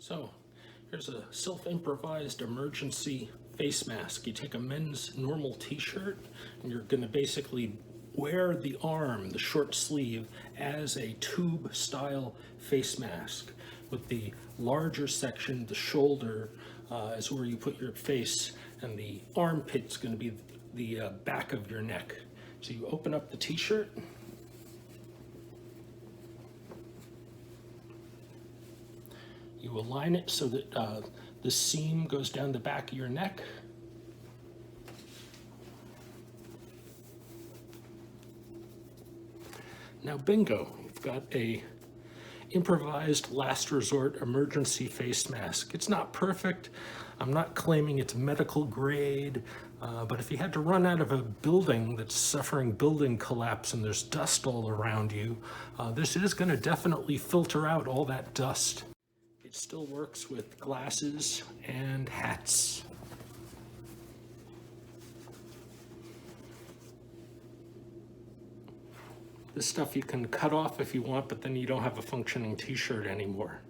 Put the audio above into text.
So here's a self-improvised emergency face mask. You take a men's normal t-shirt and you're going to basically wear the arm, the short sleeve, as a tube style face mask, with the larger section, the shoulder, is where you put your face, and the armpit's going to be the back of your neck. So you open up the t-shirt. You align it so that the seam goes down the back of your neck. Now bingo, you've got a improvised last resort emergency face mask. It's not perfect. I'm not claiming it's medical grade, but if you had to run out of a building that's suffering building collapse and there's dust all around you, this is going to definitely filter out all that dust. It still works with glasses and hats. This stuff you can cut off if you want, but then you don't have a functioning t-shirt anymore.